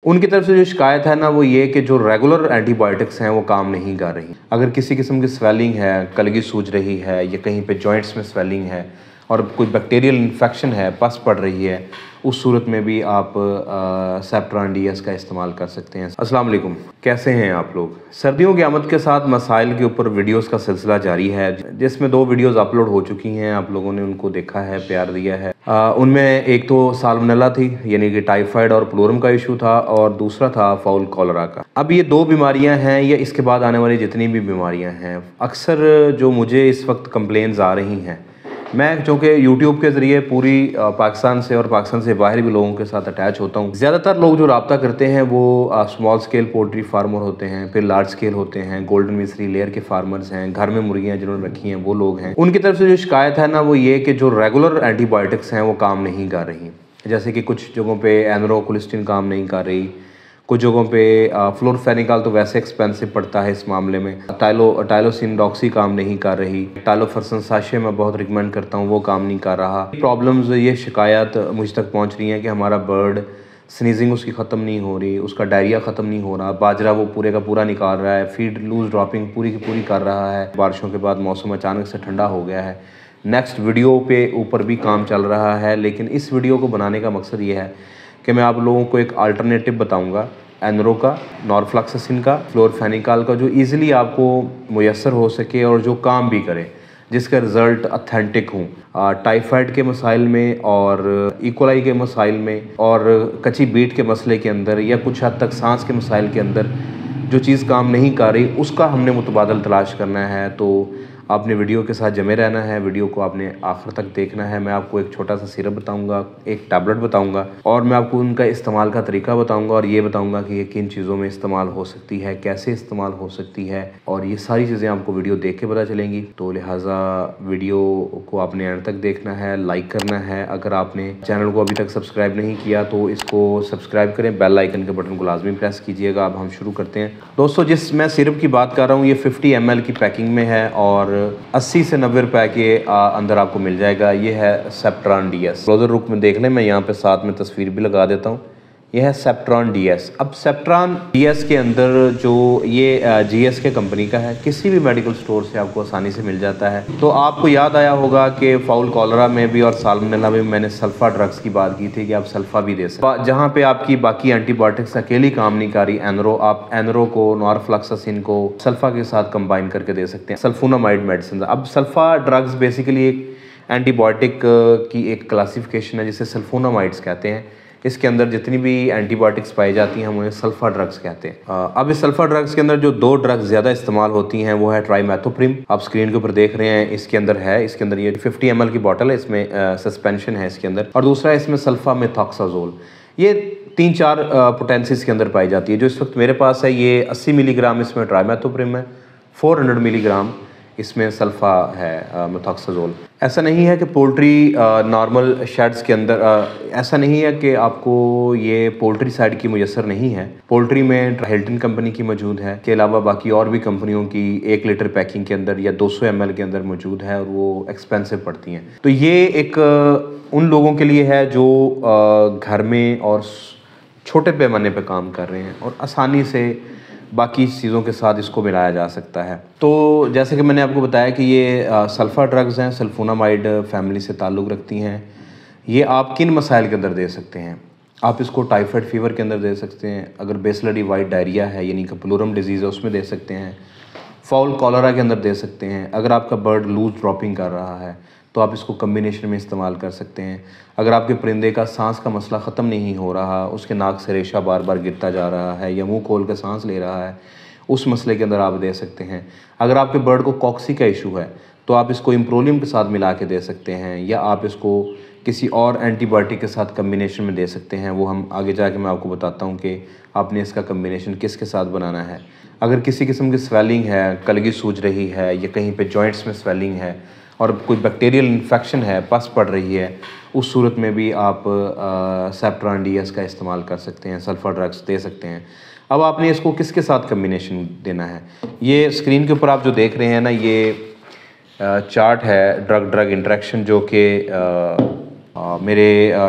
उनकी तरफ से जो शिकायत है ना वो ये कि जो रेगुलर एंटीबायोटिक्स हैं वो काम नहीं कर रही। अगर किसी किस्म की स्वेलिंग है, कलगी सूज रही है या कहीं पे जॉइंट्स में स्वेलिंग है और कोई बैक्टीरियल इन्फेक्शन है, पस पड़ रही है, उस सूरत में भी आप सेप्ट्रान डीएस का इस्तेमाल कर सकते हैं। अस्सलाम वालेकुम, कैसे हैं आप लोग। सर्दियों की आमद के साथ मसाइल के ऊपर वीडियोस का सिलसिला जारी है, जिसमें 2 वीडियोस अपलोड हो चुकी हैं। आप लोगों ने उनको देखा है, प्यार दिया है। उनमें एक तो साल्मोनेला थी, यानी कि टाइफाइड और प्लोरम का इशू था, और दूसरा था फाउल कॉलरा का। अब ये 2 बीमारियां हैं, या इसके बाद आने वाली जितनी भी बीमारियां हैं, अक्सर जो मुझे इस वक्त कंप्लेंट्स आ रही हैं, मैं चूँकि यूट्यूब के ज़रिए पूरी पाकिस्तान से और पाकिस्तान से बाहर भी लोगों के साथ अटैच होता हूँ। ज़्यादातर लोग जो रब्ता करते हैं वो स्मॉल स्केल पोल्ट्री फार्मर होते हैं, फिर लार्ज स्केल होते हैं, गोल्डन मिसरी लेयर के फार्मर्स हैं, घर में मुर्गियाँ जिन्होंने रखी हैं वो लोग हैं। उनकी तरफ से जो शिकायत है ना वो ये कि जो रेगुलर एंटीबायोटिक्स हैं वो काम नहीं कर रही। जैसे कि कुछ जगहों पर एनरोकोलिस्टिन काम नहीं कर रही, कुछ जगहों पे फ्लोरफेनिकल तो वैसे एक्सपेंसिव पड़ता है इस मामले में, टाइलोसिन डॉक्सी काम नहीं कर रही, टाइलोफर्सन साशे मैं बहुत रिकमेंड करता हूँ, वो काम नहीं कर रहा। प्रॉब्लम्स, ये शिकायत मुझ तक पहुँच रही है कि हमारा बर्ड स्नीजिंग उसकी ख़त्म नहीं हो रही, उसका डायरिया ख़त्म नहीं हो रहा, बाजरा वो पूरे का पूरा निकाल रहा है, फीड लूज ड्रॉपिंग पूरी की पूरी कर रहा है। बारिशों के बाद मौसम अचानक से ठंडा हो गया है। नेक्स्ट वीडियो पे ऊपर भी काम चल रहा है, लेकिन इस वीडियो को बनाने का मकसद ये है कि मैं आप लोगों को एक अल्टरनेटिव बताऊंगा एनरो का, नॉरफ्लॉक्सासिन का, फ्लोरफेनिकल का, जो इजीली आपको मुयस्सर हो सके और जो काम भी करे, जिसका रिज़ल्ट अथेंटिक हूँ। टाइफाइड के मसाइल में और इकोलाई के मसाइल में और कच्ची बीट के मसले के अंदर, या कुछ हद तक सांस के मसाइल के अंदर जो चीज़ काम नहीं कर रही, उसका हमने मुतबादल तलाश करना है। तो आपने वीडियो के साथ जमे रहना है, वीडियो को आपने आखिर तक देखना है। मैं आपको एक छोटा सा सिरप बताऊंगा, एक टैबलेट बताऊंगा, और मैं आपको उनका इस्तेमाल का तरीका बताऊंगा, और ये बताऊंगा कि ये किन चीज़ों में इस्तेमाल हो सकती है, कैसे इस्तेमाल हो सकती है, और ये सारी चीज़ें आपको वीडियो देख के पता चलेंगी। तो लिहाजा वीडियो को आपने एंड तक देखना है, लाइक करना है। अगर आपने चैनल को अभी तक सब्सक्राइब नहीं किया तो इसको सब्सक्राइब करें, बेल आइकन के बटन को लाजमी प्रेस कीजिएगा। अब हम शुरू करते हैं। दोस्तों, जिस मैं सिरप की बात कर रहा हूँ ये 50 ml की पैकिंग में है और 80 से 90 रुपए के अंदर आपको मिल जाएगा। ये है सेप्ट्रान डीएस। क्लोजर रुक में देख लें, मैं यहाँ पे साथ में तस्वीर भी लगा देता हूँ। यह है सेप्ट्रान डीएस। अब सेप्ट्रान डीएस के अंदर जो ये जीएसके कंपनी का है, किसी भी मेडिकल स्टोर से आपको आसानी से मिल जाता है। तो आपको याद आया होगा कि फाउल कॉलरा में भी और साल्मोनेला में मैंने सल्फा ड्रग्स की बात की थी कि आप सल्फा भी दे सकते हैं। जहाँ पे आपकी बाकी एंटीबायोटिक्स अकेली काम नहीं कर रही, एनरो, आप एनरो को, नॉरफ्लॉक्सासिन को सल्फा के साथ कंबाइन करके दे सकते हैं, सल्फोनामाइड मेडिसिन। अब सल्फा ड्रग्स बेसिकली एक एंटीबायोटिक की एक क्लासिफिकेशन है जिसे सल्फोनामाइड्स कहते हैं। इसके अंदर जितनी भी एंटीबायोटिक्स पाई जाती हैं हम उन्हें सल्फा ड्रग्स कहते हैं। अब इस सल्फा ड्रग्स के अंदर जो 2 ड्रग्स ज़्यादा इस्तेमाल होती हैं वो है ट्राइमेथोप्रिम। आप स्क्रीन के ऊपर देख रहे हैं, इसके अंदर है, इसके अंदर ये 50 ml की बॉटल है, इसमें सस्पेंशन है इसके अंदर, और दूसरा इसमें सल्फा मेथॉक्साजोल। ये 3-4 पोटेंसीज के अंदर पाई जाती है। जो इस वक्त मेरे पास है ये 80 मिलीग्राम इसमें ट्राइमेथोप्रिम है, 400 मिलीग्राम इसमें सल्फा है मेथॉक्साजोल। ऐसा नहीं है कि पोल्ट्री नॉर्मल शेड्स के अंदर ऐसा नहीं है कि आपको ये पोल्ट्री साइड की मुयस्सर नहीं है। पोल्ट्री में हिल्टन कंपनी की मौजूद है, के अलावा बाकी और भी कंपनियों की 1 लीटर पैकिंग के अंदर या 200 ml के अंदर मौजूद है, और वो एक्सपेंसिव पड़ती हैं। तो ये एक उन लोगों के लिए है जो घर में और छोटे पैमाने पर काम कर रहे हैं और आसानी से बाकी चीज़ों के साथ इसको मिलाया जा सकता है। तो जैसे कि मैंने आपको बताया कि ये सल्फा ड्रग्स हैं, सल्फोनामाइड फैमिली से ताल्लुक़ रखती हैं। ये आप किन मसाइल के अंदर दे सकते हैं? आप इसको टाइफाइड फीवर के अंदर दे सकते हैं, अगर बेसलरी वाइट डायरिया है यानी कि प्लोरम डिजीज़ है उसमें दे सकते हैं, फाउल कॉलरा के अंदर दे सकते हैं, अगर आपका बर्ड लूज ड्रॉपिंग कर रहा है तो आप इसको कम्बिनेशन में इस्तेमाल कर सकते हैं, अगर आपके परिंदे का सांस का मसला ख़त्म नहीं हो रहा, उसके नाक से रेशा बार बार गिरता जा रहा है या मुंह खोल कर सांस ले रहा है, उस मसले के अंदर आप दे सकते हैं। अगर आपके बर्ड को कॉक्सी का इशू है तो आप इसको इम्प्रोलियम के साथ मिला के दे सकते हैं, या आप इसको किसी और एंटीबायोटिक के साथ कम्बिनेशन में दे सकते हैं। वो हम आगे जाके मैं आपको बताता हूँ कि आपने इसका कम्बिनेशन किसके साथ बनाना है। अगर किसी किस्म की स्वेलिंग है, कलगी सूज रही है या कहीं पे जॉइंट्स में स्वेलिंग है और कोई बैक्टीरियल इन्फेक्शन है, पस पड़ रही है, उस सूरत में भी आप सेप्ट्रान डीएस का इस्तेमाल कर सकते हैं, सल्फा ड्रग्स दे सकते हैं। अब आपने इसको किसके साथ कम्बिनेशन देना है, ये स्क्रीन के ऊपर आप जो देख रहे हैं ना, ये चार्ट है ड्रग ड्रग इंटरेक्शन जो कि मेरे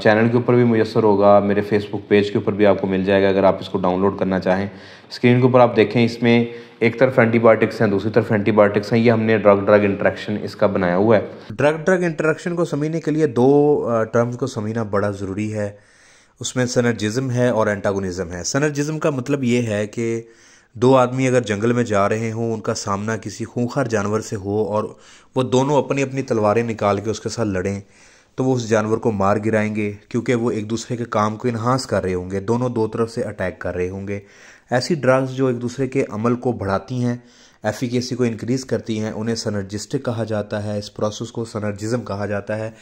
चैनल के ऊपर भी मुयस्सर होगा, मेरे फेसबुक पेज के ऊपर भी आपको मिल जाएगा अगर आप इसको डाउनलोड करना चाहें। स्क्रीन के ऊपर आप देखें, इसमें एक तरफ एंटीबायोटिक्स हैं, दूसरी तरफ एंटीबायोटिक्स हैं। ये हमने ड्रग ड्रग इंटरेक्शन इसका बनाया हुआ है। ड्रग ड्रग इंटरेक्शन को समझने के लिए दो टर्म्स को समझना बड़ा ज़रूरी है। उसमें सिनर्जिज्म है और एंटागोनिज्म है। सिनर्जिज्म का मतलब ये है कि दो आदमी अगर जंगल में जा रहे हों, उनका सामना किसी खूंखार जानवर से हो और वो दोनों अपनी अपनी तलवारें निकाल के उसके साथ लड़ें, तो वो उस जानवर को मार गिराएंगे, क्योंकि वो एक दूसरे के काम को इन्हांस कर रहे होंगे, दोनों दो तरफ से अटैक कर रहे होंगे। ऐसी ड्रग्स जो एक दूसरे के अमल को बढ़ाती हैं, एफिकेसी को इंक्रीज़ करती हैं, उन्हें सनर्जिस्टिक कहा जाता है। इस प्रोसेस को सनर्जिज्म कहा जाता है।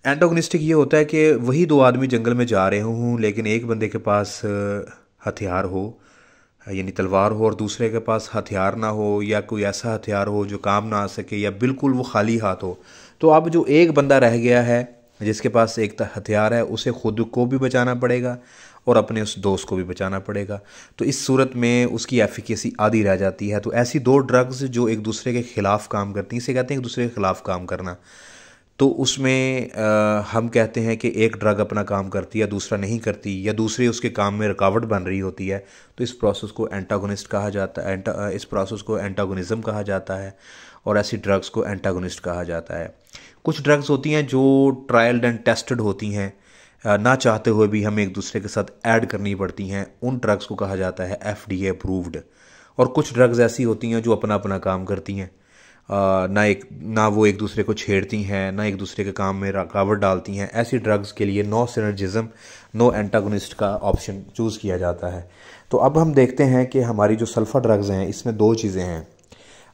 एंटागोनिस्टिक ये होता है कि वही दो आदमी जंगल में जा रहे हों, लेकिन एक बंदे के पास हथियार हो, यानी तलवार हो, और दूसरे के पास हथियार ना हो, या कोई ऐसा हथियार हो जो काम ना आ सके, या बिल्कुल वो खाली हाथ हो। तो अब जो एक बंदा रह गया है जिसके पास एक हथियार है, उसे खुद को भी बचाना पड़ेगा और अपने उस दोस्त को भी बचाना पड़ेगा। तो इस सूरत में उसकी एफिकेसी आधी रह जाती है। तो ऐसी दो ड्रग्स जो एक दूसरे के ख़िलाफ़ काम करती हैं, इसे कहते हैं एक दूसरे के ख़िलाफ़ काम करना। तो उसमें हम कहते हैं कि एक ड्रग अपना काम करती है, दूसरा नहीं करती, या दूसरी उसके काम में रुकावट बन रही होती है। तो इस प्रोसेस को एंटागोनिस्ट कहा जाता है, इस प्रोसेस को एंटागोनिज्म कहा जाता है, और ऐसी ड्रग्स को एंटागोनिस्ट कहा जाता है। कुछ ड्रग्स होती हैं जो ट्रायल्ड एंड टेस्टेड होती हैं, ना चाहते हुए भी हमें एक दूसरे के साथ ऐड करनी पड़ती हैं, उन ड्रग्स को कहा जाता है FDA अप्रूव्ड। और कुछ ड्रग्स ऐसी होती हैं जो अपना अपना काम करती हैं, ना वो एक दूसरे को छेड़ती हैं, ना एक दूसरे के काम में रुकावट डालती हैं। ऐसी ड्रग्स के लिए नो सिनर्जिज्म, नो एंटागोनिस्ट का ऑप्शन चूज़ किया जाता है। तो अब हम देखते हैं कि हमारी जो सल्फ़ा ड्रग्स हैं, इसमें दो चीज़ें हैं,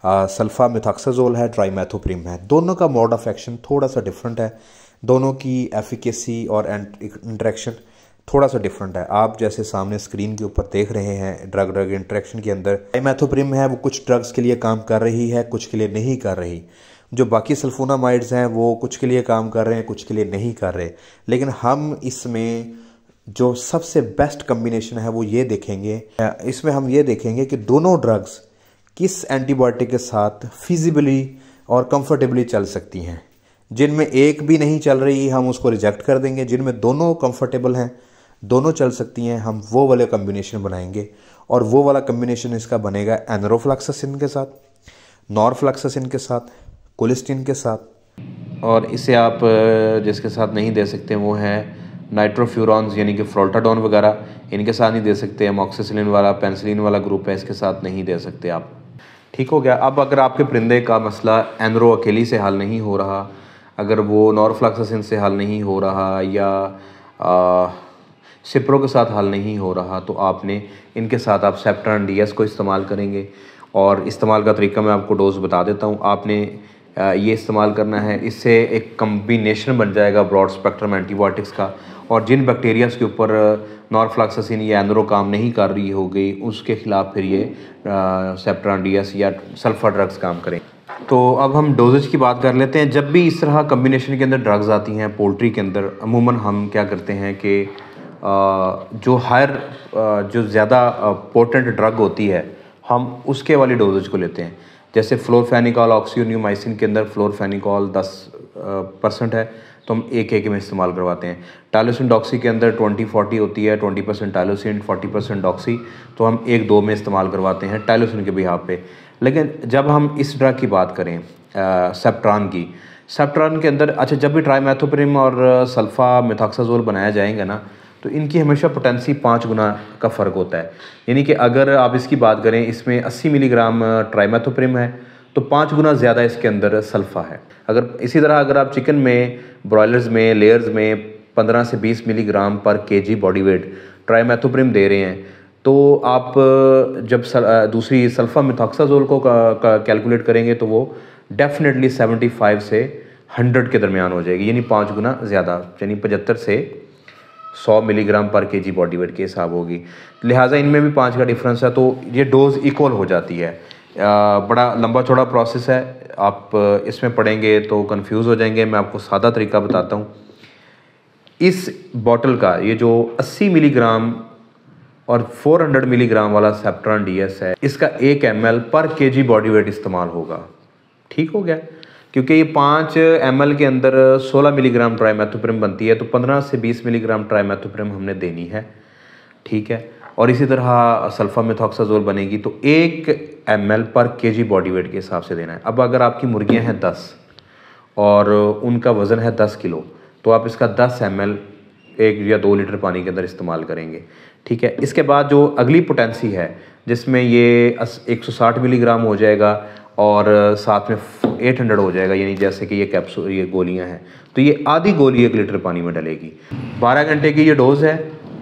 सल्फ़ा मेथॉक्साजोल है, ट्राइमेथोप्रिम है। दोनों का मोड ऑफ एक्शन थोड़ा सा डिफरेंट है, दोनों की एफिकेसी और इंटरेक्शन थोड़ा सा डिफरेंट है। आप जैसे सामने स्क्रीन के ऊपर देख रहे हैं, ड्रग ड्रग इंटरेक्शन के अंदर ट्राइमेथोप्रिम है, वो कुछ ड्रग्स के लिए काम कर रही है, कुछ के लिए नहीं कर रही। जो बाकी सल्फोनामाइड्स हैं वो कुछ के लिए काम कर रहे हैं, कुछ के लिए नहीं कर रहे। लेकिन हम इसमें जो सबसे बेस्ट कम्बिनेशन है वो ये देखेंगे, इसमें हम ये देखेंगे कि दोनों ड्रग्स किस एंटीबायोटिक के साथ फिजिबली और कंफर्टेबली चल सकती हैं। जिनमें एक भी नहीं चल रही हम उसको रिजेक्ट कर देंगे, जिनमें दोनों कंफर्टेबल हैं, दोनों चल सकती हैं, हम वो वाले कम्बिनेशन बनाएंगे। और वो वाला कम्बिनेशन इसका बनेगा एनरोफ्लॉक्सासिन के साथ, नॉरफ्लॉक्सासिन के साथ, कोलिस्टिन के साथ। और इसे आप जिसके साथ नहीं दे सकते वो है नाइट्रोफ्यूरॉन्स, यानी कि फ्रोल्टाडोन वगैरह, इनके साथ नहीं दे सकते। अमोक्सिसिलिन वाला, पेनिसिलिन वाला ग्रुप है, इसके साथ नहीं दे सकते आप। ठीक हो गया। अब अगर आपके परिंदे का मसला एनरो अकेली से हल नहीं हो रहा, अगर वो नॉरफ्लॉक्सासिन से हल नहीं हो रहा, या सिप्रो के साथ हल नहीं हो रहा, तो आपने इनके साथ आप सेप्ट्रान DS को इस्तेमाल करेंगे। और इस्तेमाल का तरीका मैं आपको डोज बता देता हूँ। आपने ये इस्तेमाल करना है, इससे एक कम्बिनेशन बन जाएगा ब्रॉड स्पेक्ट्रम एंटीबायोटिक्स का। और जिन बैक्टीरियाज़ के ऊपर नॉरफ्लॉक्सासिन या एनरो काम नहीं कर रही होगी, उसके ख़िलाफ़ फिर ये सेप्ट्रान DS या सल्फा ड्रग्स काम करें। तो अब हम डोजेज की बात कर लेते हैं। जब भी इस तरह कम्बिनेशन के अंदर ड्रग्स आती हैं पोल्ट्री के अंदर, अमूमन हम क्या करते हैं कि जो ज़्यादा पोटेंट ड्रग होती है, हम उसके वाली डोजेज को लेते हैं। जैसे फ्लोरफेनिकॉल ऑक्सीनियोमाइसिन के अंदर फ्लोरफेनिकॉल 10% है, तो हम एक में इस्तेमाल करवाते हैं। टाइलोसिन डॉक्सी के अंदर 20-40 होती है, 20% टाइलोसिन, 40% डॉक्सी, तो हम 1-2 में इस्तेमाल करवाते हैं टाइलोसिन के बिहाफ पे। लेकिन जब हम इस ड्रग की बात करें सेप्ट्रान की, सेप्ट्रान के अंदर अच्छा, जब भी ट्राइमेथोप्रिम और सल्फा मेथॉक्साजोल बनाया जाएगा ना, तो इनकी हमेशा पोटेंसी 5 गुना का फ़र्क होता है। यानी कि अगर आप इसकी बात करें, इसमें 80 मिलीग्राम ट्राइमेथोप्रिम है, तो 5 गुना ज़्यादा इसके अंदर सल्फ़ा है। अगर इसी तरह अगर आप चिकन में, ब्रॉयलर्स में, लेयर्स में 15 से 20 मिलीग्राम पर kg बॉडी वेट ट्राइमेथोप्रिम दे रहे हैं, तो आप जब दूसरी सल्फा मेथॉक्साजोल को कैलकुलेट करेंगे, तो वो डेफिनेटली 75 से 100 के दरमियान हो जाएगी, यानी 5 गुना ज़्यादा, यानी 75 से 100 मिलीग्राम पर kg बॉडी वेट के हिसाब होगी। लिहाजा इनमें भी 5 का डिफरेंस है, तो ये डोज इक्वल हो जाती है। बड़ा लंबा चौड़ा प्रोसेस है, आप इसमें पढ़ेंगे तो कंफ्यूज हो जाएंगे। मैं आपको सादा तरीका बताता हूँ। इस बॉटल का ये जो 80 मिलीग्राम और 400 मिलीग्राम वाला सेप्ट्रान DS है, इसका 1 ml पर kg बॉडी वेट इस्तेमाल होगा। ठीक हो गया। क्योंकि ये 5 ml के अंदर 16 मिलीग्राम ट्राइमेथोप्रिम बनती है, तो 15 से 20 मिलीग्राम ट्राइमेथोप्रिम हमने देनी है, ठीक है। और इसी तरह सल्फामेथॉक्साजोल बनेगी तो 1 ml पर kg बॉडी वेट के हिसाब से देना है। अब अगर आपकी मुर्गियाँ हैं 10 और उनका वज़न है 10 किलो, तो आप इसका 10 ml 1 या 2 लीटर पानी के अंदर इस्तेमाल करेंगे, ठीक है। इसके बाद जो अगली पोटेंसी है जिसमें ये 160 मिलीग्राम हो जाएगा और साथ में 800 हो जाएगा, यानी जैसे कि ये कैप्सूल, ये गोलियां हैं, तो ये आधी गोली 1 लीटर पानी में डलेगी। 12 घंटे की ये डोज है,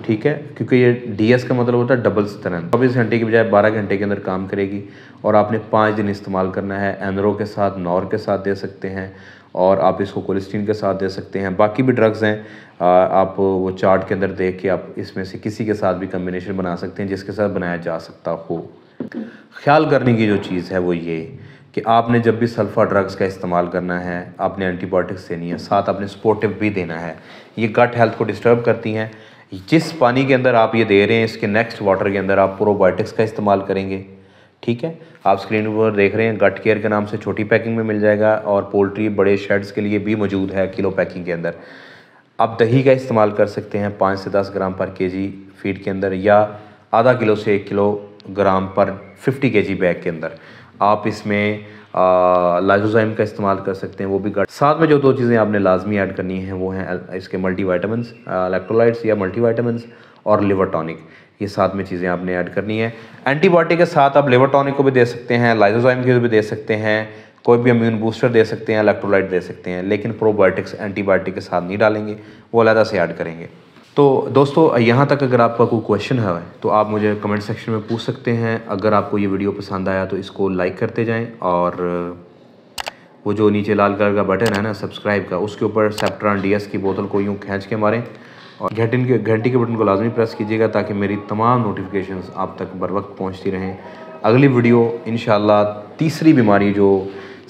ठीक है, क्योंकि ये DS का मतलब होता है डबल स्ट्रेंथ। 24 घंटे की बजाय 12 घंटे के अंदर काम करेगी और आपने 5 दिन इस्तेमाल करना है। एनरो के साथ, नॉर के साथ दे सकते हैं और आप इसको कोलेस्टीन के साथ दे सकते हैं। बाकी भी ड्रग्स हैं, आप वो चार्ट के अंदर देख के आप इसमें से किसी के साथ भी कम्बिनेशन बना सकते हैं जिसके साथ बनाया जा सकता हो। ख्याल करने की जो चीज़ है वो ये कि आपने जब भी सल्फा ड्रग्स का इस्तेमाल करना है, आपने एंटीबायोटिक्स देनी है, साथ आपने सपोर्टिव भी देना है। ये गट हेल्थ को डिस्टर्ब करती हैं। जिस पानी के अंदर आप ये दे रहे हैं, इसके नेक्स्ट वाटर के अंदर आप प्रोबायोटिक्स का इस्तेमाल करेंगे, ठीक है। आप स्क्रीन पर देख रहे हैं गट केयर के नाम से छोटी पैकिंग में मिल जाएगा और पोल्ट्री बड़े शेड्स के लिए भी मौजूद है किलो पैकिंग के अंदर। आप दही का इस्तेमाल कर सकते हैं 5 से 10 ग्राम पर kg फीड के अंदर, या आधा किलो से 1 किलोग्राम पर 50 kg बैग के अंदर। आप इसमें लाइसोजाइम का इस्तेमाल कर सकते हैं, वो भी गट। साथ में जो 2 चीज़ें आपने लाजमी ऐड करनी है वो हैं इसके मल्टीविटामिन्स, इलेक्ट्रोलाइट्स या मल्टीविटामिन्स और लिवर टॉनिक। ये साथ में चीज़ें आपने ऐड करनी है। एंटीबायोटिक के साथ आप लिवर टॉनिक को भी दे सकते हैं, लाइसोजाइम को भी दे सकते हैं, कोई भी इम्यून बूस्टर दे सकते हैं, इलेक्ट्रोलाइट दे सकते हैं, लेकिन प्रोबायोटिक्स एंटीबायोटिक के साथ नहीं डालेंगे, वो अलग से ऐड करेंगे। तो दोस्तों, यहाँ तक अगर आपका कोई क्वेश्चन है तो आप मुझे कमेंट सेक्शन में पूछ सकते हैं। अगर आपको ये वीडियो पसंद आया तो इसको लाइक करते जाएं और वो जो नीचे लाल कलर का बटन है ना सब्सक्राइब का, उसके ऊपर सेप्ट्रॉन DS की बोतल को यूँ खींच के मारें और घंटी के बटन को लाजमी प्रेस कीजिएगा ताकि मेरी तमाम नोटिफिकेशंस आप तक बर वक्त पहुँचती रहें। अगली वीडियो इंशाल्लाह तीसरी बीमारी जो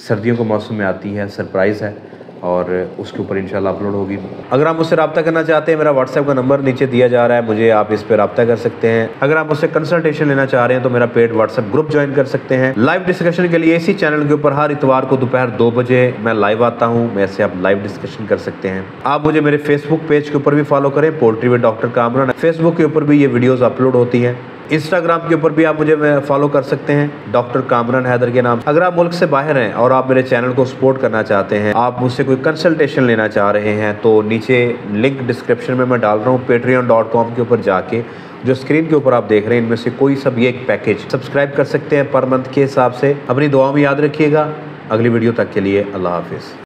सर्दियों के मौसम में आती है, सरप्राइज़ है, और उसके ऊपर इंशाल्लाह अपलोड होगी। अगर आप मुझसे रब्ता करना चाहते हैं, मेरा व्हाट्सएप का नंबर नीचे दिया जा रहा है, मुझे आप इस पर रब्ता कर सकते हैं। अगर आप मुझसे कंसल्टेशन लेना चाह रहे हैं तो मेरा पेड व्हाट्सएप ग्रुप ज्वाइन कर सकते हैं। लाइव डिस्कशन के लिए इसी चैनल के ऊपर हर इतवार को दोपहर 2 बजे मैं लाइव आता हूँ, वैसे आप लाइव डिस्कशन कर सकते हैं। आप मुझे मेरे फेसबुक पेज के ऊपर भी फॉलो करें, poultry with doctor Kamran. Facebook के ऊपर भी ये वीडियोज़ अपलोड होती हैं। इंस्टाग्राम के ऊपर भी आप मुझे फॉलो कर सकते हैं डॉक्टर कामरान हैदर के नाम। अगर आप मुल्क से बाहर हैं और आप मेरे चैनल को सपोर्ट करना चाहते हैं, आप मुझसे कोई कंसल्टेशन लेना चाह रहे हैं, तो नीचे लिंक डिस्क्रिप्शन में मैं डाल रहा हूँ। patreon.com के ऊपर जाके जो स्क्रीन के ऊपर आप देख रहे हैं, इनमें से कोई सब ये एक पैकेज सब्सक्राइब कर सकते हैं पर मंथ के हिसाब से। अपनी दुआ में याद रखिएगा। अगली वीडियो तक के लिए अल्लाह हाफिज़।